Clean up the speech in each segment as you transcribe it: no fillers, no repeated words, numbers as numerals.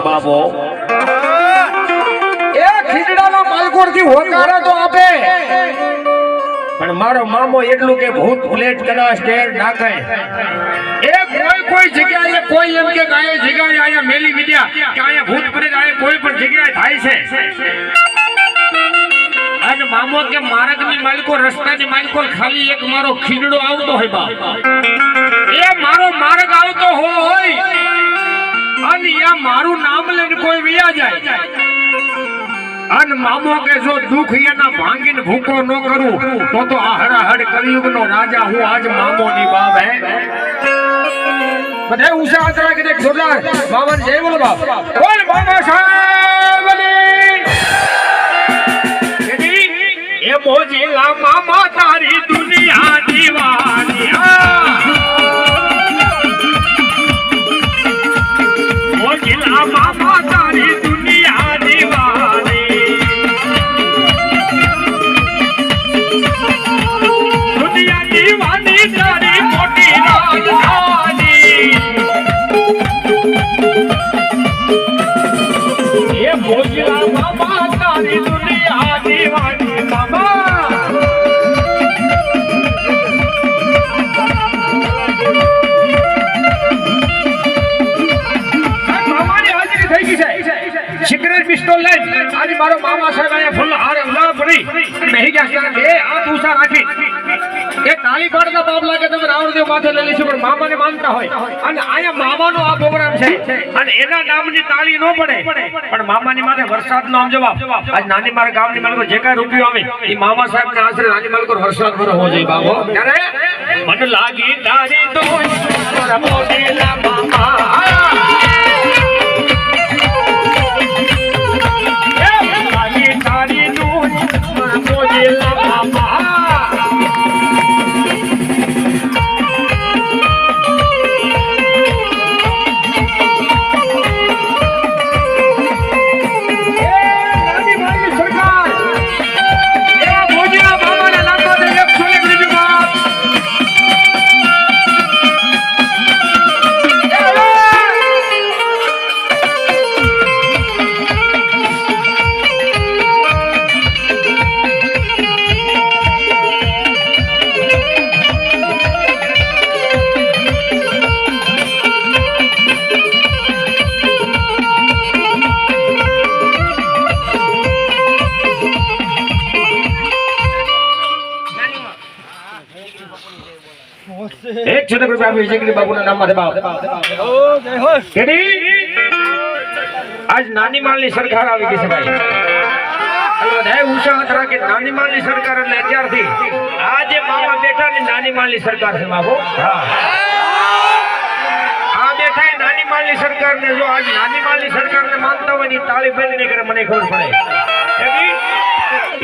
બાબો એ ખીજડાના માલકોર થી હોકારા તો આપે, પણ મારો મામો એટલું કે ભૂત ફ્લેટ કદાચ ટેર નાખે એ કોઈ જગ્યાએ કોઈ એમ કે આ જગ્યાએ આયા મેલી વિદ્યા કે આયા ભૂત પ્રેત આયા કોઈ પણ જગ્યાએ થાય છે। અને મામો કે માર્ગની માલિકો રસ્તાની માલિકો ખાલી એક મારો ખીજડો આવતો હોય બાપ, એ મારો માર્ગ આવતો હોય અને યા મારું નામ લઈને કોઈ વિયા જાય અને મામો કે જો દુખ એના ભાંગીને ભૂકો ન કરું તો આ હડાહડ કળિયુગનો રાજા હું આજ મામોની બાપ હે। બધા ઉષા આતરા કે જોરદાર મામાને જય બોલો બાપ, બોલ મામા સાહેબની એ મોજીલા મામા તારી દુનિયા દીવાની મોજીલા મામા તારી દુનિયા દીવાની દુનિયા દીવાની તારી મોટી રાજધાની એ મોજીલા મામા તારી દુનિયા દીવાની સિગરેટ પિસ્તોલ લઈ આજે મારો મામા સાહેબ આયા ફૂલ હાર ઉલાળ પડી બેહી ગયા છે, બે હાથ ઊંચા રાખી એ તાળી પાડતા બાપ લાગે તમે રાવણદેવ માથે લઈ લેશો, પણ મામાને માનતા હોય અને આયા મામાનો આ પ્રોગ્રામ છે અને એના નામની તાળી ન પડે પણ મામાની માથે વરસાદનો આમ જવાબ આજ નાની મારા ગામની માલકો જે કાંઈ રૂપિયો આવે એ મામા સાહેબને આશરે નાની માલકો વરસાદ પર હોવો જોઈએ બાબો। ત્યારે મન લાગી તારી તો મોદીલા મામા एक छोटे ग्रुप आप विजय के बाबू ना नाम माथे बाप ओ जय हो केडी आज नानी मालनी सरकार આવી ગઈ છે ભાઈ, હલો દે ઉષા આતરા કે નાની માલની સરકાર એટલે અત્યારથી આજે મામા બેઠા ને નાની માલની સરકાર છે બાબુ। હા આ બેઠા એ નાની માલની સરકાર ને જો આજ નાની માલની સરકાર ને માનતા હોય ની તાળી ફેરી નહીં કરે મને ખબર પડે કેડી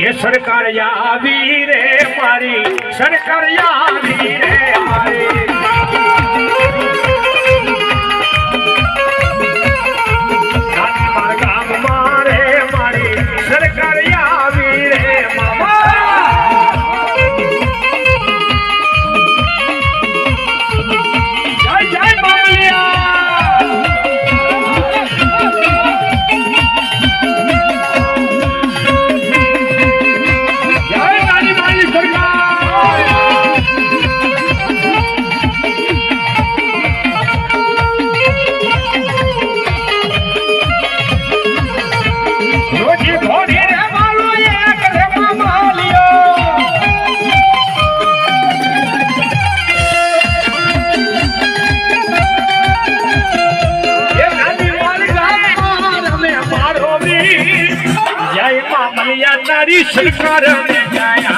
ये सरकार यावी रे मारी सरकार यावी रे मारी गाम मारे मारी सरकार यावी रे मामा जय जय मामलिया तारी सरकार ने जाया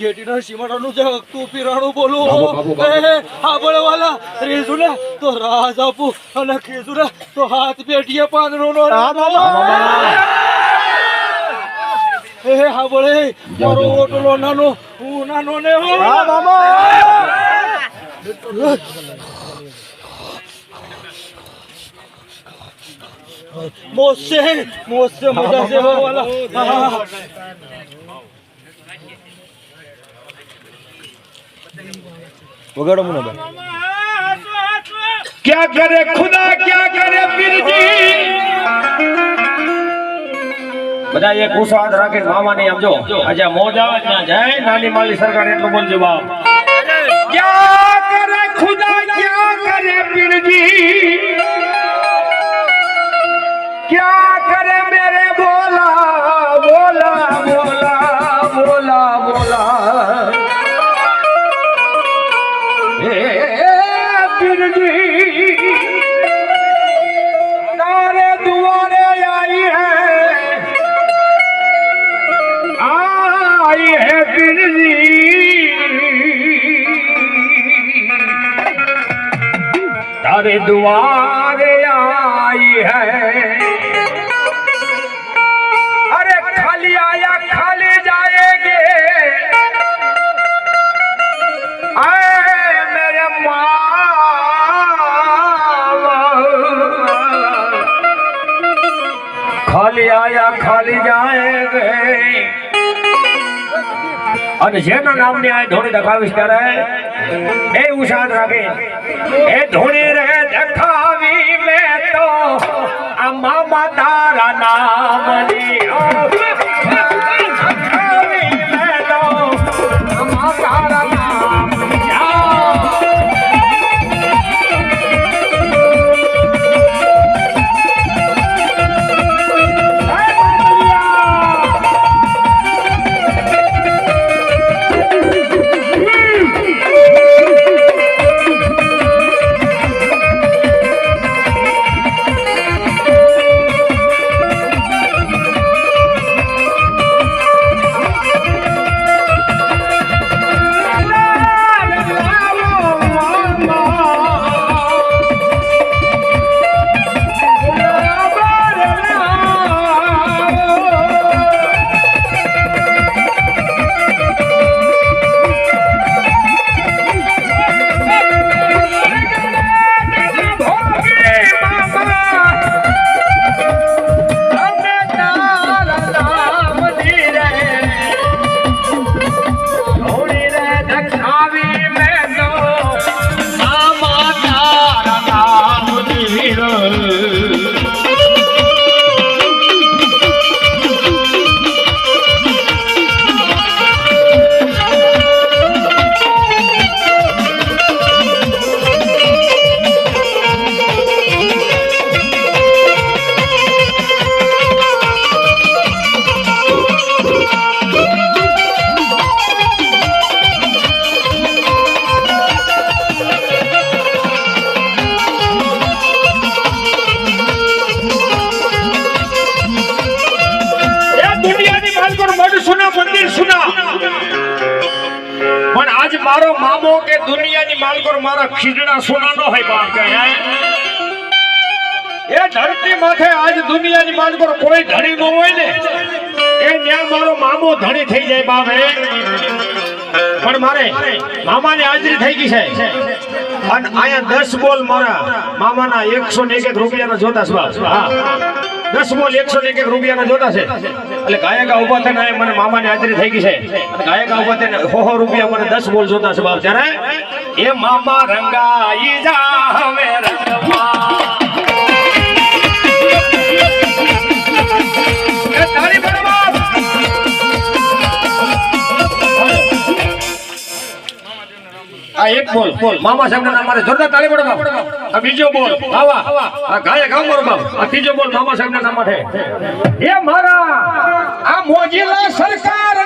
કેટીના સીમાડાનું જે તું પીરાણું બોલું હાબળ વાલા રેજુને તો રાજ આપું અને ખેજુને તો હાથ પેટીએ પાંદડો નો એ હાબળે મારો ઓટલો નાનો હું નાનો ને હો હા મામા મોસે મોસે મજા છે વાલા વગાડો મુના ભાઈ क्या करे खुदा क्या करे पीर जी બધા એક ઉસો હાથ રાખીને મામાને આમ જો આજે મોજ આવે ત્યાં જાય નાની માલી સરકાર એટલું બોલજો બાપ क्या करे खुदा क्या करे पीर जी क्या करे मेरे बोला बोला बोला बोला बोला हे पीर जी तारे दुआरे आई है पीर जी तारे दुआरे आई है अरे खाली आया खाली जाएंगे आए मेरे खाली आया खाली जाएंगे અને જેના નામની આ ધોણી દેખાવીશ ત્યારે એ ઉષાદ રાખે એ ધોણી રે દેખાવી મેં તો આ મામા તારા નામની દેખાવી મેં તો મામા તારા નામની પણ આજ મારો મામો કે દુનિયાની માલકોર મારા ખીજડા સોનાનો હોય બાપ કે એ ધરતી માથે આજ દુનિયાની માલકોર કોઈ ધણી ન હોય ને એ ન્યા મારો મામો ધણી થઈ જાય બાપ પણ મારે મામાની હાજરી થઈ ગઈ છે અને આયા 10 બોલ મારા મામાના 101 રૂપિયાના જોતા છે બાપ હા 10 બોલ 101 રૂપિયાના જોતા છે એટલે ગાયકા ઉભા થઈને મને મામાની હાજરી થઈ ગઈ છે અને ગાયકા ઉભા થઈને 100 રૂપિયા મને 10 બોલ જોતા છે બાપ ત્યારે એ મામા રંગાઈ જાવે રંગમાં એ તાળી પાડો બાપ આ એક બોલ બોલ મામા સાહેબના નામ મારે જોરદાર તાળી પાડો બાપ આ બીજો બોલ આવા આ ગાયક આવો બાપ આ ત્રીજો બોલ મામા સાહેબના નામ માટે એ મારા આ મોજીલા સરકાર